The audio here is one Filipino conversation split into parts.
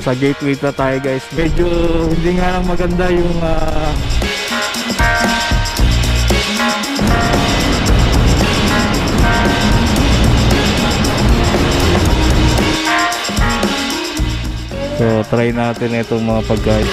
Sa gateway na tayo guys. Medyo hindi nga lang maganda yung so try natin itong mga pagkain.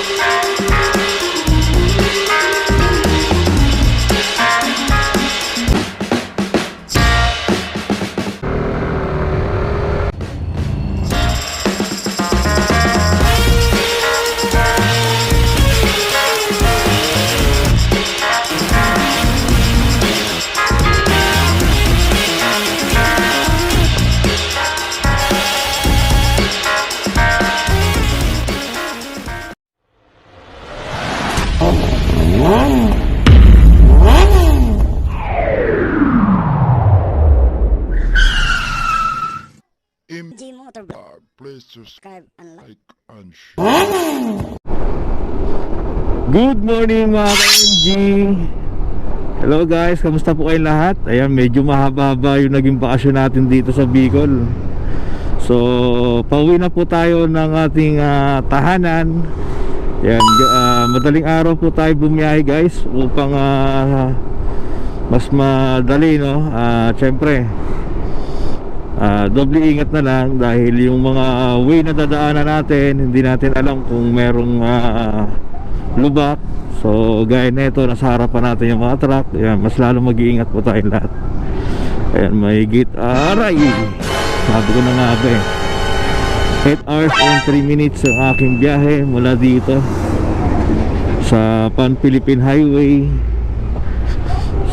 G Motorvlog. Please subscribe Subscribe and like. and share. Good morning mga ka-MG. Hello guys, kamusta po kayong lahat? Ayan, medyo mahaba-haba yung naging bakasyon natin dito sa Bicol. So, pauwi na po tayo ng ating tahanan. Ayan, madaling araw po tayo bumiyahe guys upang mas madali, no? Siyempre, doble ingat na lang dahil yung mga way na dadaanan natin, hindi natin alam kung merong lubak. So gaya nito, nasa harapan natin yung mga truck. Ayan, mas lalo mag-iingat po tayo lahat. Ayan, mahigit aray, sabi ko na nga ba 8 hours and 3 minutes ang aking biyahe mula dito sa Pan-Philippine Highway.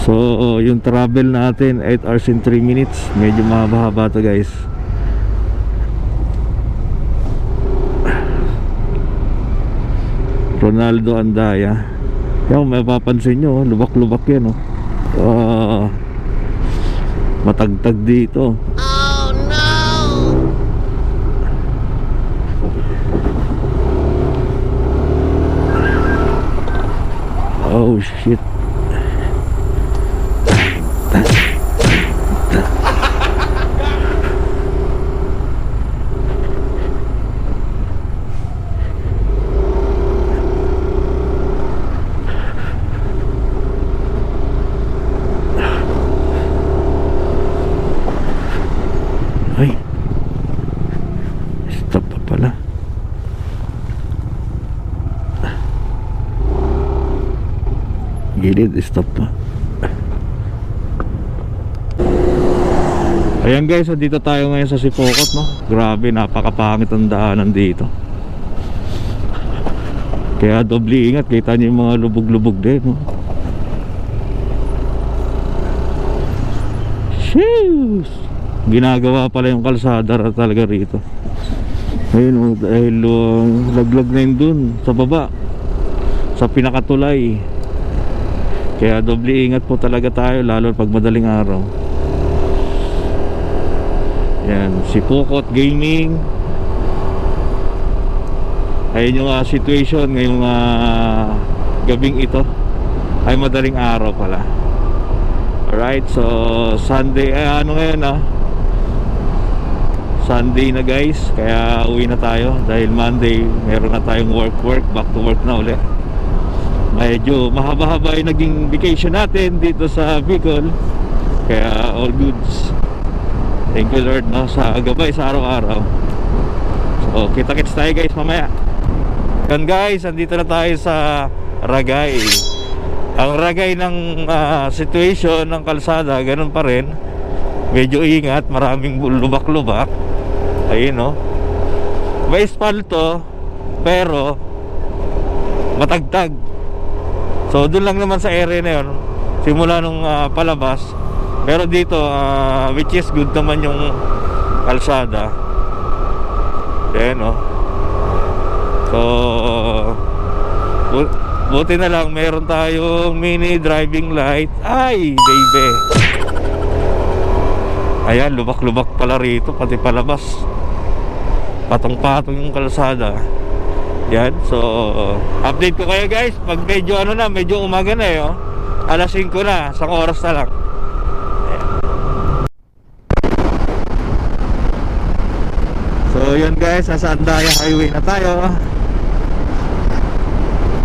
So yung travel natin 8 hours and 3 minutes. Medyo mahaba-haba to guys. Ronaldo Andaya. Yung may papansin nyo, lubak-lubak yan, oh. Matagtag dito. Oh no! Oh shit. Ay, stop pa pala. Gilid, stop pa. Ayan guys, dito tayo ngayon sa Sipokot, no? Grabe, napakapangit ang daanan dito. Kaya doble ingat, kita niyo yung mga lubog-lubog din, no? Sheesh! Ginagawa pala yung kalsada talaga rito. Ayun, dahil laglag na yun dun sa baba, sa pinakatulay. Kaya doble ingat po talaga tayo, lalo pag madaling araw. Yan, Sipokot Gaming. Ayun yung situation ngayong gabing ito. Ay madaling araw pala. Alright, so Sunday, ano ngayon Sunday na guys, kaya uwi na tayo dahil Monday meron na tayong work, back to work na ulit. Medyo mahaba-haba yung naging vacation natin dito sa Bicol, kaya all goods. Thank you Lord, no, sa gabay sa araw-araw. So kita-kits tayo guys mamaya. Yan guys, andito na tayo sa Ragay. Ang ragay ng situation ng kalsada, ganun pa rin. Medyo ingat, maraming lubak-lubak. Ayun, no? May espalto, pero matagtag. So doon lang naman sa area na yun, simula nung palabas. Pero dito, which is good naman yung kalsada. Ayan, no? So buti na lang meron tayong mini driving light. Ay baby, ayan, lubak-lubak pala rito, pati palabas. Patong-patong yung kalsada. Yan, so update ko kayo guys pag medyo medyo umaga na alas 5 na, isang oras na lang. So So yun guys, nasa Andaya Highway na tayo.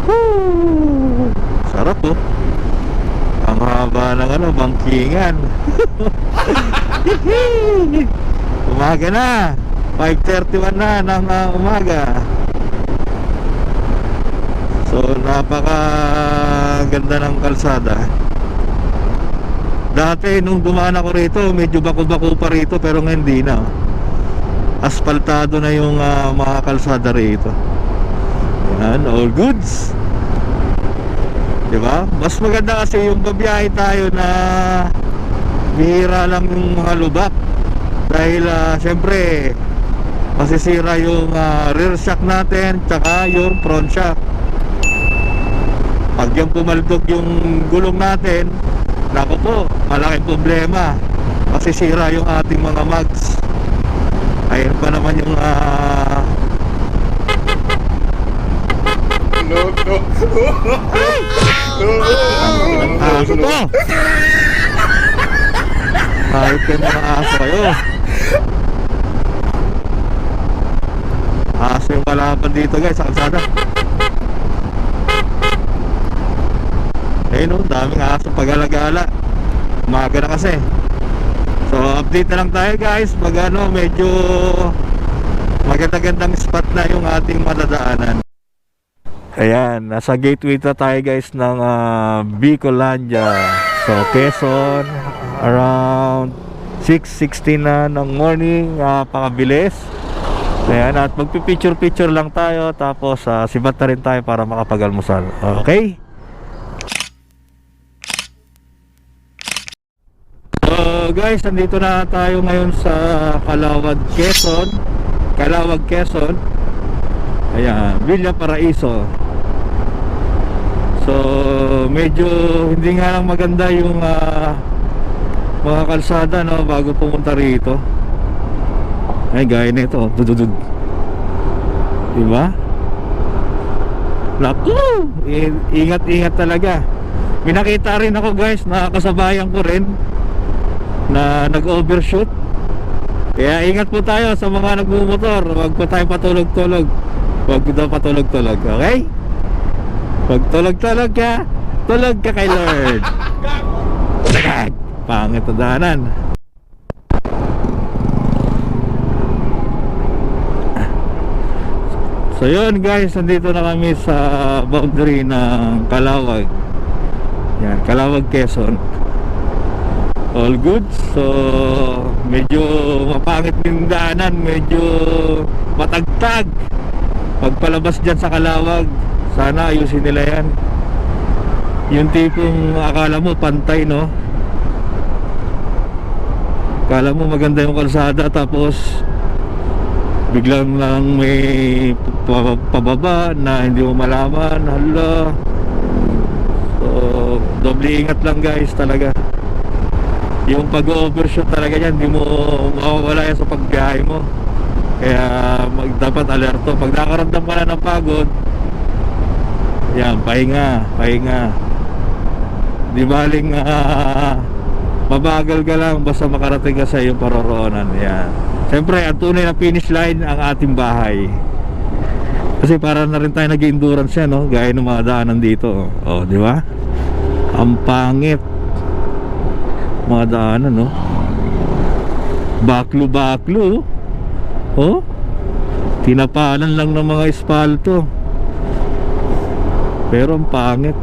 Woo! Sarap oh. Ang haba ng ano, bangkingan. Umaga na, 5:31 na ng umaga. So napaka ganda ng kalsada. Dati nung dumaan ako rito, medyo bako-bako pa rito, pero ngayon hindi na. Asfaltado na yung mga kalsada rito. Yan, all goods. Diba? Mas maganda kasi yung babiyahe tayo na bihira lang yung mga lubak. Dahil syempre masisira yung rear shock natin, tsaka yung front shock. Pag yung pumaldog yung gulong natin, naku po, malaking problema. Masisira yung ating mga mags. Ayun pa naman yung aso to. Kahit kayo mga aso kayo. Aso yung kalaban dito guys sa kalsada. Ayun o, daming aso pag-alagala. Umaga na kasi. So update na lang tayo guys. Pag medyo maganda-gandang spot na yung ating madadaanan. Ayan, nasa gateway na tayo guys ng Bicolandia. So Quezon, around 6:16 na ng morning, pakabilis. Ayan, at magpipicture-picture lang tayo. Tapos sibat na rin tayo para makapag-almusal. Okay? So guys, nandito na tayo ngayon sa Calawag, Quezon. Ayan, Villa Paraiso. So medyo hindi nga lang maganda yung mga kalsada no, bago pumunta rito. Ay gaya nito, dududud. Diba? Naku, ingat-ingat talaga. Minakita rin ako guys, nakakasabayan ko rin na nag-overshoot. Kaya ingat po tayo sa mga nagmumotor. Huwag po tayo patulog-tulog. Huwag po tayo patulog-tulog, okay? Pag tulog-tulog ka, tulog ka kay Lord. Pangit na daanan. So yun guys, nandito na kami sa boundary ng Calawag. Yan, Calawag, Quezon. All good. So medyo mapangit yung daanan, medyo matagtag. Pagpalabas dyan sa Calawag, sana ayusin nila yan. Yung tipong akala mo pantay no, akala mo maganda yung kalsada, tapos biglang lang may pababa na hindi mo malaman. Hala. So doble ingat lang guys talaga. Yung pag-overshoot talaga yan, hindi mo mawawala yan sa pagbiyahe mo. Kaya dapat alerto. Pag nakaramdam ka na ng pagod, yan, pahinga. Di baling mabagal ka lang basta makarating ka sa iyong paroroonan. Yan. Siyempre, ang tunay na finish line ang ating bahay. Kasi para na rin tayo nag-endurance yan, no? Gaya ng mga daanan dito. Oh, di ba? Ang pangit. Mga daanan, no? Baklo. Oh? Tinapalan lang ng mga espalto. Pero ang pangit.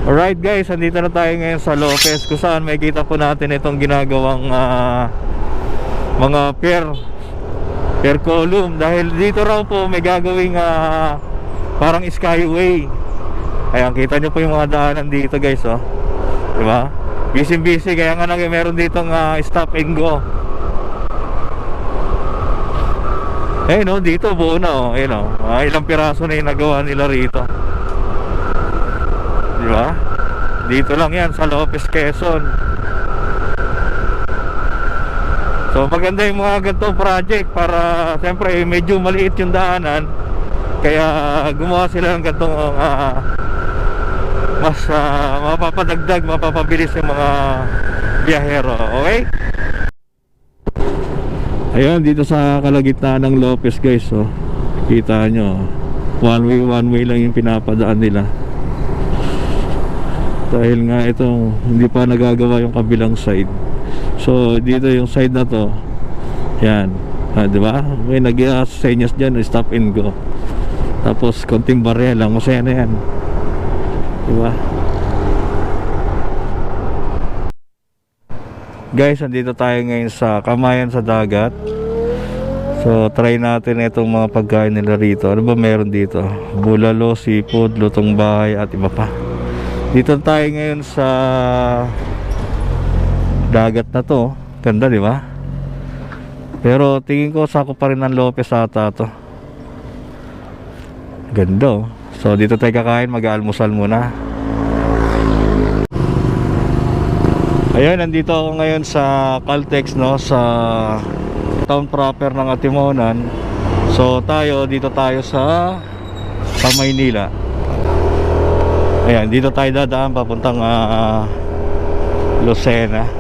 Alright guys, andito na tayo ngayon sa Lopez, kung saan may kita po natin itong ginagawang mga pier column. Dahil dito raw po may gagawing parang skyway. Ayan, kita nyo po yung mga daanan dito guys, oh. Diba? Busy, kaya nga meron ditong stop and go. Eh no, dito buo na oh. Eh no, ilang piraso na yung nagawa nila rito. Di ba? Dito lang yan sa Lopez, Quezon. So maganda yung mga ganitong project para siyempre medyo maliit yung daanan. Kaya gumawa sila ng ganitong mas mapapadagdag, mapapabilis yung mga biyahero. Okay? Ayan, dito sa kalagitnaan ng Lopez guys, oh. Kita nyo, one way lang yung pinapadaan nila. Dahil nga itong hindi pa nagagawa yung kabilang side. So dito yung side na to, yan, di ba? May nag-senyas dyan, stop and go. Tapos konting barya lang, masaya na yan, di ba? Guys, andito tayo ngayon sa Kamayan sa Dagat. So try natin itong mga pagkain nila rito. Ano ba meron dito? Bulalo, seafood, lutong bahay at iba pa. Dito tayo ngayon sa dagat na to. Ganda, di ba? Pero tingin ko sakop pa rin ng Lopez ata to. Ganda, oh. So dito tayo kakain, mag-aalmusal muna. Ayun, nandito ako ngayon sa Caltex, no, sa town proper ng Atimonan. So dito tayo sa Maynila. Ayan, dito tayo dadaan papuntang Lucena.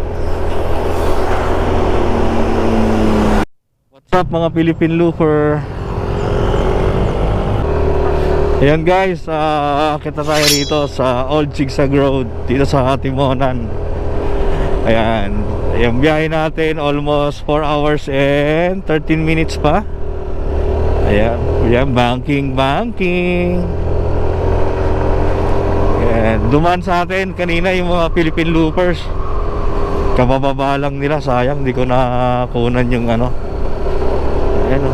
What's up mga Philippine Looper? Ayan guys, kita tayo rito sa Old Zigzag Road dito sa Atimonan. Ayan, yung biyahe natin almost 4 hours and 13 minutes pa. Ayan, banking. Ayan, dumaan sa atin kanina yung mga Philippine Loopers. Kabababa lang nila, sayang, di ko nakunan yung ano. Ayan,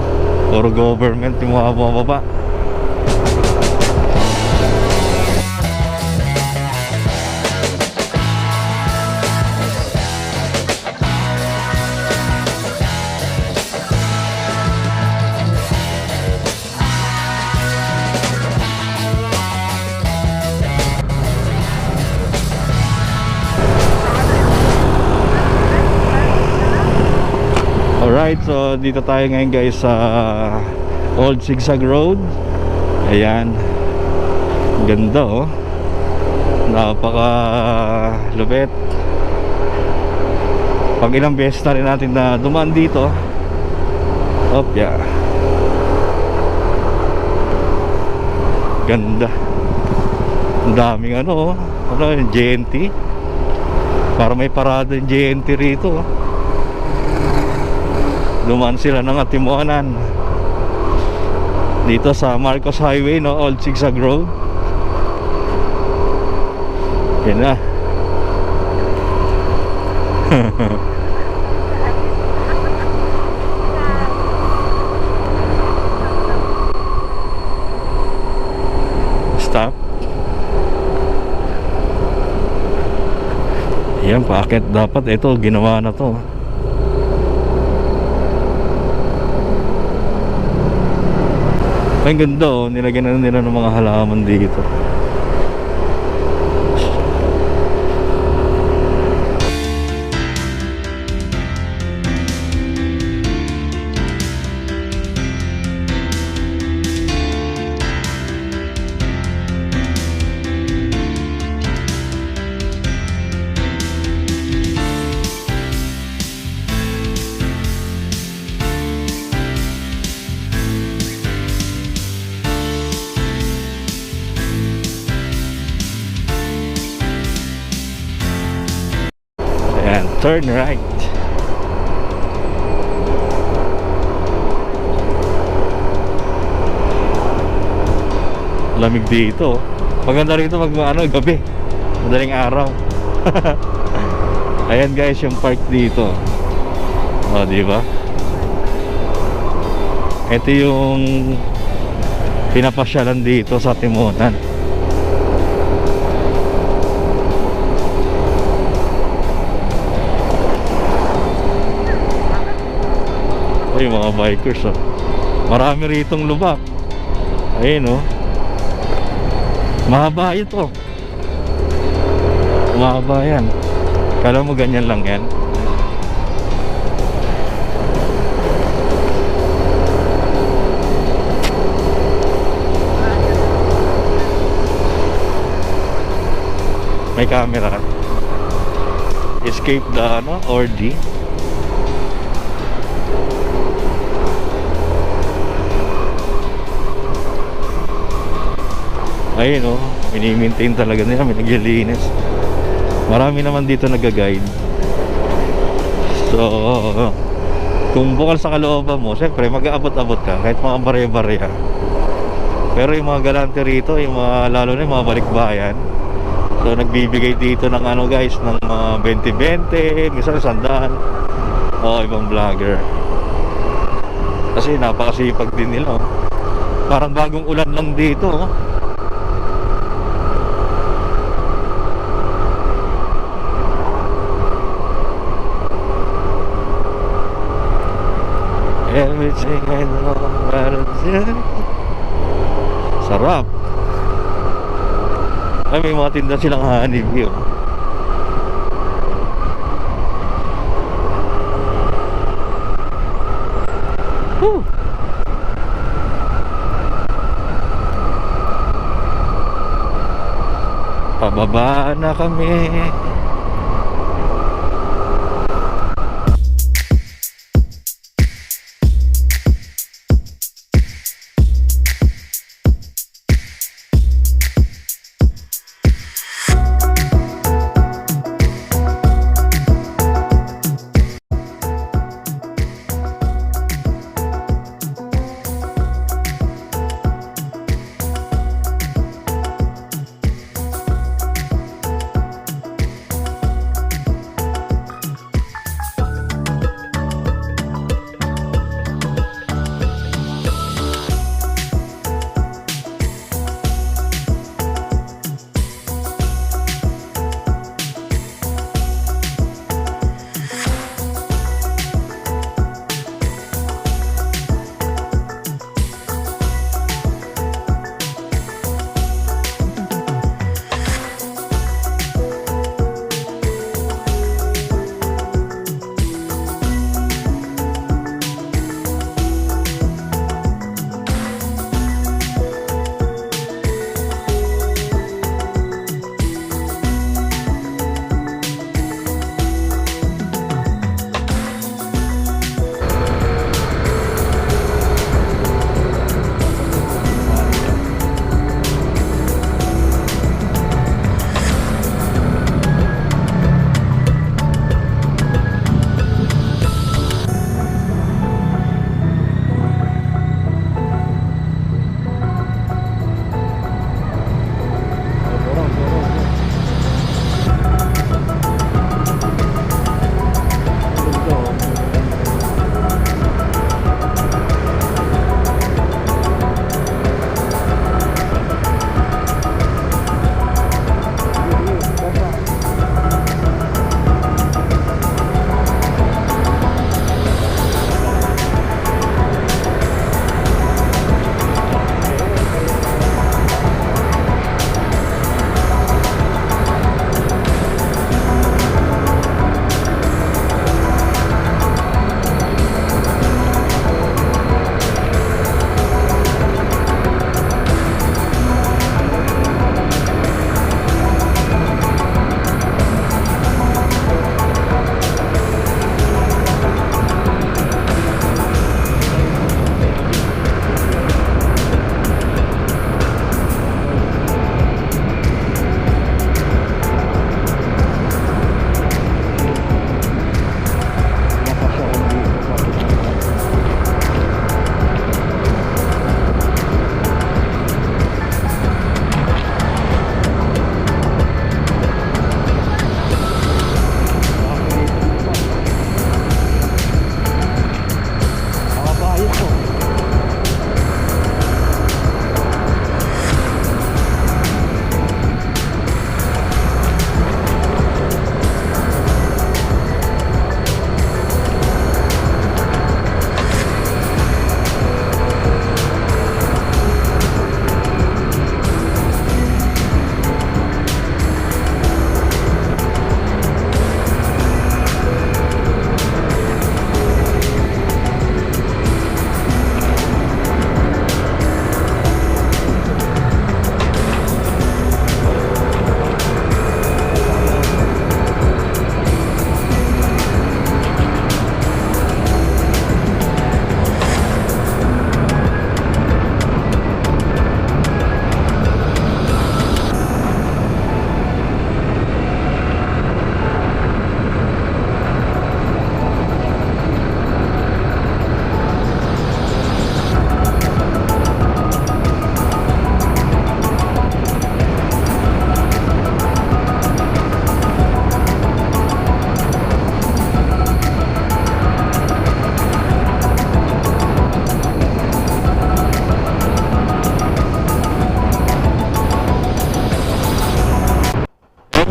puro government yung mga bumababa. Alright, so dito tayo ngayon guys sa Old Zigzag Road. Ayan, ganda, oh. Napaka lupit. Pag ilang beses na rin natin na dumaan dito. Yeah. Ganda. Ang daming ano, yung JNT. Para may parada yung JNT rito, oh. Dumaan sila ng Atimonan dito sa Marcos Highway, no, Old Zigzag Road. Yan na. Stop. Yan, paakyat dapat. Ito, ginawa na to. Ang ganda, oh, nilagyan na nila ng mga halaman dito. Turn right. Lamig dito. Maganda rito gabi. Madaling araw. Ayan guys, yung park dito. Oh, di ba? Ito yung pinapasyalan dito sa Atimonan. Yung mga bikers, oh. Marami ritong lubak. Ayun, oh. Mahaba ito. Mahaba yan. Kala mo ganyan lang yan. May camera. Escape the orgy. Ayun oh, mini-maintain talaga nila, may naglilinis. Marami naman dito nag-guide. So, kung bukal sa kalooban mo, siyempre mag-aabot-abot ka kahit mga barya-barya. Pero yung mga galante rito, yung mga, lalo na yung mga balikbayan, so nagbibigay dito ng ano guys, ng mga 20-20, minsan 100. Ibang vlogger. Kasi napakasipag din nila. Parang bagong ulan lang dito. Everything I know about you. Sarap. Ay, may mga tinda silang honeybee. Woo! Pababa na kami.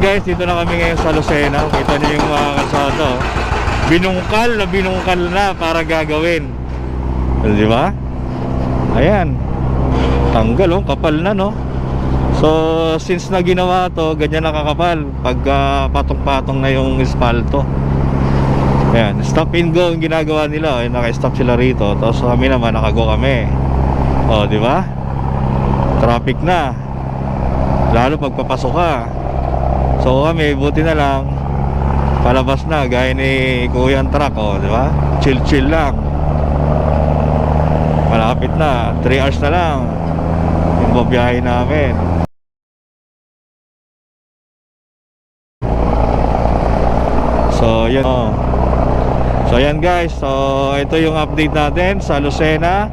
guys, dito na kami ngayon sa Lucena. Kita nyo yung mga kalsada, oh. Binungkal na para gagawin. Di ba? Ayan. Tanggal, oh, kapal na, no? So, since na ginawa to, ganyan nakakapal pagka patong-patong na yung espalto. Ayan, stop and go yung ginagawa nila. Ayan, naka-stop sila rito. Tapos kami naman, nakago kami. O, di ba? Traffic na. Lalo pagpapasok ka. So kami, buti na lang palabas na, gaya ni Kuya Truck, o, di ba? Chill lang. Malapit na, 3 hours na lang yung babiyahe namin. So yun, oh. So yan guys, so ito yung update natin sa Lucena.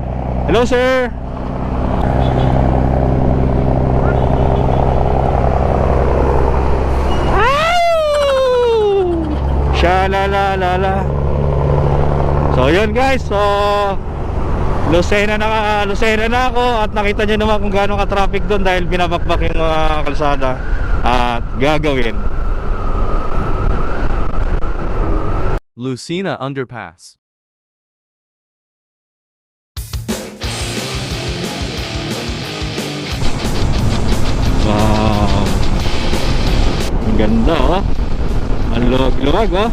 Hello sir. Shalalala. So yun guys, so Lucena na ako, at nakita nyo naman kung gaano ka-traffic doon dahil binabakbak yung kalsada at gagawin. Lucena Underpass. Wow, ang ganda, oh. Ang luwag-luwag, oh.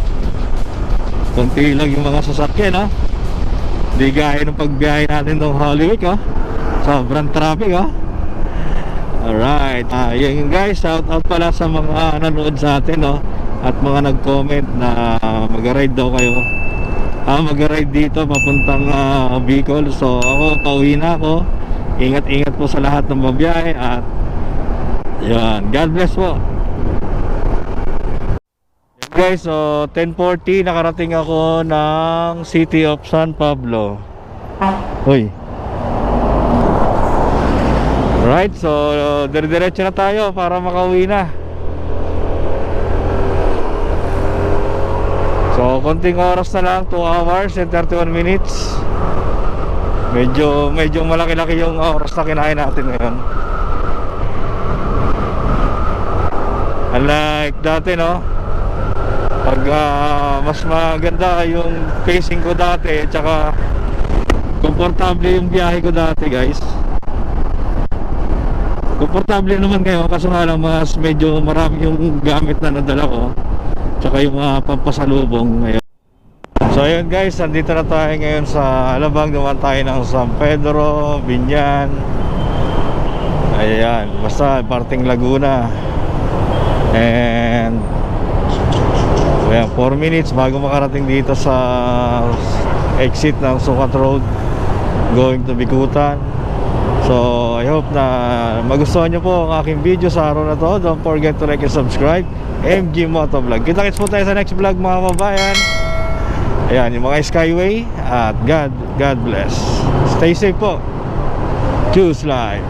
Kunti lang yung mga sasakyan, oh. Di gaya ng pagbiyahe natin ng Holy Week, oh. Sobrang traffic, oh. Alright, yun guys, shout out pala sa mga nanood sa atin, oh, at mga nag-comment na mag-ride daw kayo. Mag-ride dito papuntang Bicol. So ako, pauwi na ako. Ingat-ingat po sa lahat ng babiyahe. At yan, God bless po. Guys, so 10:40 nakarating ako ng City of San Pablo. Uy. Right, so dire-diretso na tayo para makauwi na. So konting oras na lang, 2 hours and 31 minutes. Medyo malaki-laki yung oras na kinain natin ngayon. Unlike dati, no? Pag mas maganda yung pacing ko dati, tsaka komportable yung biyahe ko dati, guys. Komportable naman ngayon, kaso nga lang mas medyo marami yung gamit na nadala ko, tsaka yung mga pampasalubong ngayon. So ayun guys, nandito na tayo ngayon sa Alabang. Naman tayo ng San Pedro, Binyan. Ayan, basta parting Laguna. And ayan, 4 minutes bago makarating dito sa exit ng Sukat Road going to Bikutan. So I hope na magustuhan nyo po ang aking video sa araw na to. Don't forget to like and subscribe. MG Motovlog. Kita-kits po tayo sa next vlog, mga kabayan. Ayan, yung mga Skyway. At God bless. Stay safe po. Choose life.